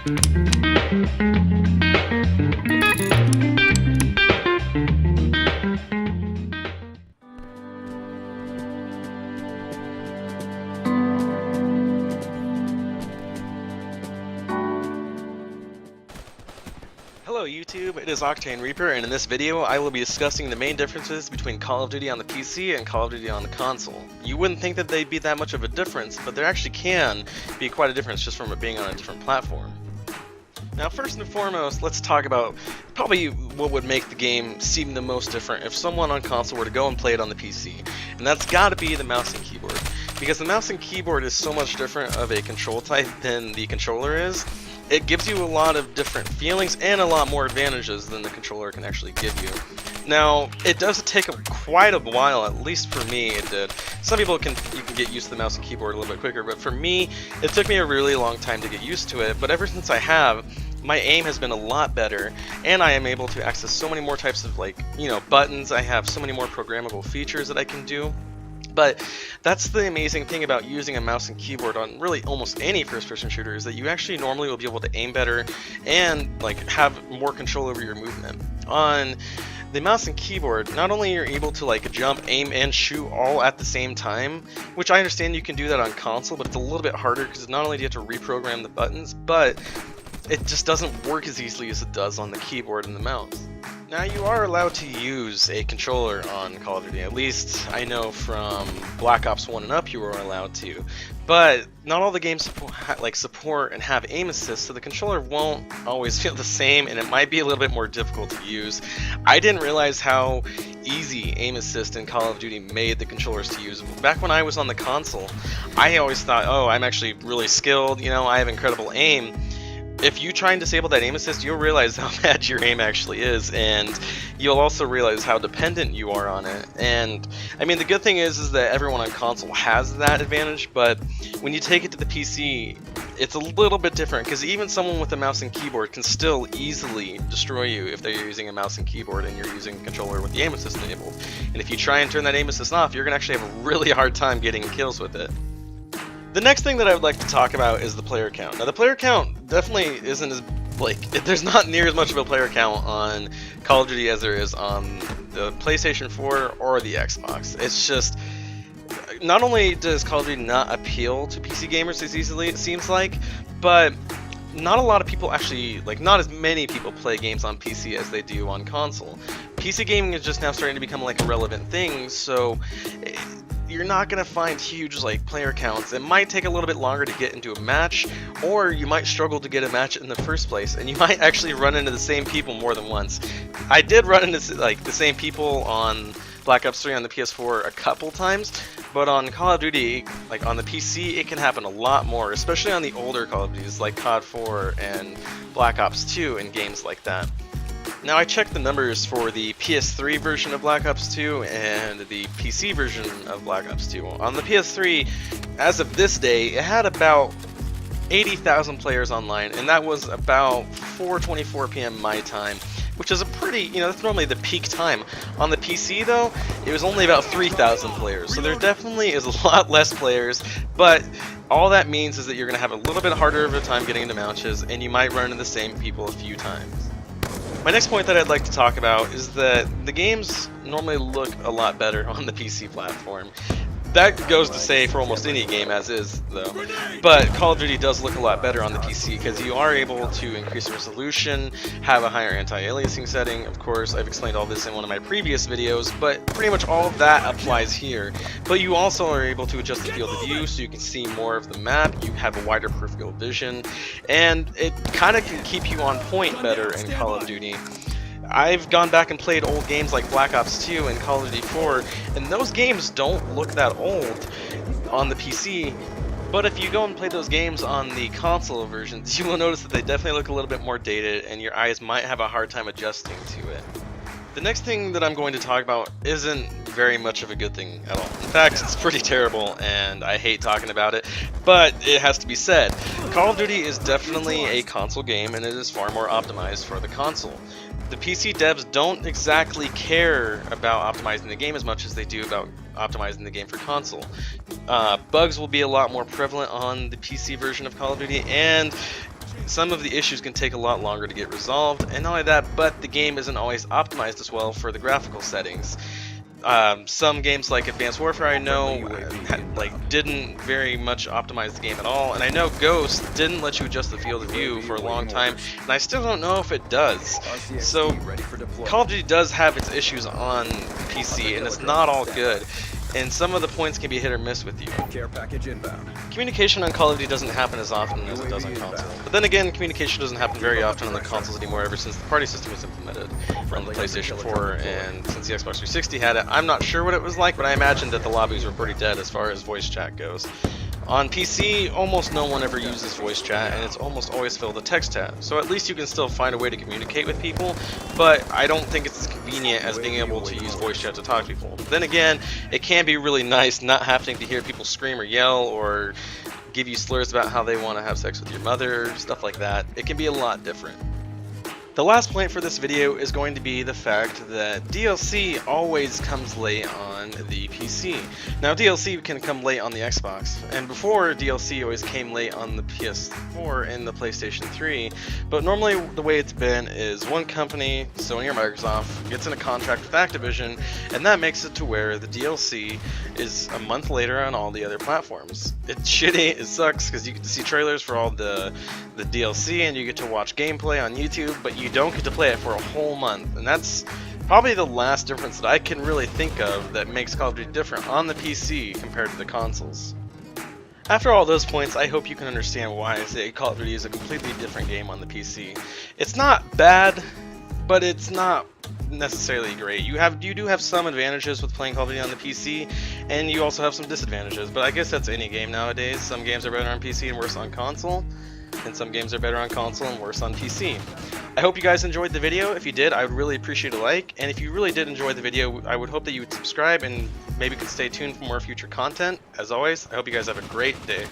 Hello YouTube, it is Octane Reaper, and in this video I will be discussing the main differences between Call of Duty on the PC and Call of Duty on the console. You wouldn't think that they'd be that much of a difference, but there actually can be quite a difference just from it being on a different platform. Now first and foremost, let's talk about probably what would make the game seem the most different if someone on console were to go and play it on the PC. And that's gotta be the mouse and keyboard. Because the mouse and keyboard is so much different of a control type than the controller is. It gives you a lot of different feelings and a lot more advantages than the controller can actually give you. Now, it does take quite a while, at least for me it did. Some people you can get used to the mouse and keyboard a little bit quicker, but for me, it took me a really long time to get used to it. But ever since I have, my aim has been a lot better, and I am able to access so many more types of buttons. I have so many more programmable features that I can do. But that's the amazing thing about using a mouse and keyboard on really almost any first-person shooter, is that you actually normally will be able to aim better and have more control over your movement. On the mouse and keyboard, not only are you able to jump, aim, and shoot all at the same time, which I understand you can do that on console, but it's a little bit harder because not only do you have to reprogram the buttons, but it just doesn't work as easily as it does on the keyboard and the mouse. Now, you are allowed to use a controller on Call of Duty. At least I know from Black Ops 1 and up you were allowed to. But not all the games support and have aim assist, so the controller won't always feel the same, and it might be a little bit more difficult to use. I didn't realize how easy aim assist in Call of Duty made the controllers to use. Back when I was on the console, I always thought, oh, I'm actually really skilled, I have incredible aim. If you try and disable that aim assist, you'll realize how bad your aim actually is, and you'll also realize how dependent you are on it. And I mean, the good thing is that everyone on console has that advantage, but when you take it to the PC, it's a little bit different, because even someone with a mouse and keyboard can still easily destroy you if they're using a mouse and keyboard and you're using a controller with the aim assist enabled. And if you try and turn that aim assist off, you're going to actually have a really hard time getting kills with it. The next thing that I would like to talk about is the player count. Now, the player count definitely isn't as, there's not near as much of a player count on Call of Duty as there is on the PlayStation 4 or the Xbox. It's just, not only does Call of Duty not appeal to PC gamers as easily, it seems like, but not a lot of people actually, not as many people play games on PC as they do on console. PC gaming is just now starting to become a relevant thing, so you're not going to find huge player counts. It might take a little bit longer to get into a match, or you might struggle to get a match in the first place, and you might actually run into the same people more than once. I did run into the same people on Black Ops 3 on the PS4 a couple times, but on Call of Duty, on the PC, it can happen a lot more, especially on the older Call of Duties like COD 4 and Black Ops 2 and games like that. Now, I checked the numbers for the PS3 version of Black Ops 2 and the PC version of Black Ops 2. On the PS3, as of this day, it had about 80,000 players online, and that was about 4:24 p.m. my time, which is a pretty, that's normally the peak time. On the PC, though, it was only about 3,000 players, so there definitely is a lot less players, but all that means is that you're going to have a little bit harder of a time getting into matches, and you might run into the same people a few times. My next point that I'd like to talk about is that the games normally look a lot better on the PC platform. That goes to say for almost any game as is, though. But Call of Duty does look a lot better on the PC because you are able to increase resolution, have a higher anti-aliasing setting. Of course, I've explained all this in one of my previous videos, but pretty much all of that applies here. But you also are able to adjust the field of view so you can see more of the map, you have a wider peripheral vision, and it kind of can keep you on point better in Call of Duty. I've gone back and played old games like Black Ops 2 and Call of Duty 4, and those games don't look that old on the PC, but if you go and play those games on the console versions, you will notice that they definitely look a little bit more dated, and your eyes might have a hard time adjusting to it. The next thing that I'm going to talk about isn't very much of a good thing at all. In fact, it's pretty terrible, and I hate talking about it, but it has to be said. Call of Duty is definitely a console game, and it is far more optimized for the console. The PC devs don't exactly care about optimizing the game as much as they do about optimizing the game for console. Bugs will be a lot more prevalent on the PC version of Call of Duty, and some of the issues can take a lot longer to get resolved, and not only that, but the game isn't always optimized as well for the graphical settings. Some games like Advanced Warfare, I know, didn't very much optimize the game at all, and I know Ghost didn't let you adjust the field of view for a long time, and I still don't know if it does. So Call of Duty does have its issues on PC, and it's not all good. And some of the points can be hit or miss with you. Care package inbound. Communication on Call of Duty doesn't happen as often as it does on console. But then again, communication doesn't happen very often on the consoles anymore ever since the party system was implemented on the PlayStation 4 and since the Xbox 360 had it. I'm not sure what it was like, but I imagine that the lobbies were pretty dead as far as voice chat goes. On PC, almost no one ever uses voice chat, and it's almost always filled with text tab. So at least you can still find a way to communicate with people, but I don't think it's as convenient as being able to use voice chat to talk to people. Then again, it can be really nice not having to hear people scream or yell or give you slurs about how they want to have sex with your mother, stuff like that. It can be a lot different. The last point for this video is going to be the fact that DLC always comes late on the PC. Now DLC can come late on the Xbox, and before DLC always came late on the PS4 and the PlayStation 3, but normally the way it's been is one company, Sony or Microsoft, gets in a contract with Activision, and that makes it to where the DLC is a month later on all the other platforms. It's shitty, it sucks, because you get to see trailers for all the DLC, and you get to watch gameplay on YouTube, but you don't get to play it for a whole month, and that's probably the last difference that I can really think of that makes Call of Duty different on the PC compared to the consoles. After all those points, I hope you can understand why I say Call of Duty is a completely different game on the PC. It's not bad, but it's not necessarily great. You do have some advantages with playing Call of Duty on the PC, and you also have some disadvantages, but I guess that's any game nowadays. Some games are better on PC and worse on console, and some games are better on console and worse on PC. I hope you guys enjoyed the video. If you did, I would really appreciate a like, and if you really did enjoy the video, I would hope that you would subscribe and maybe could stay tuned for more future content. As always, I hope you guys have a great day.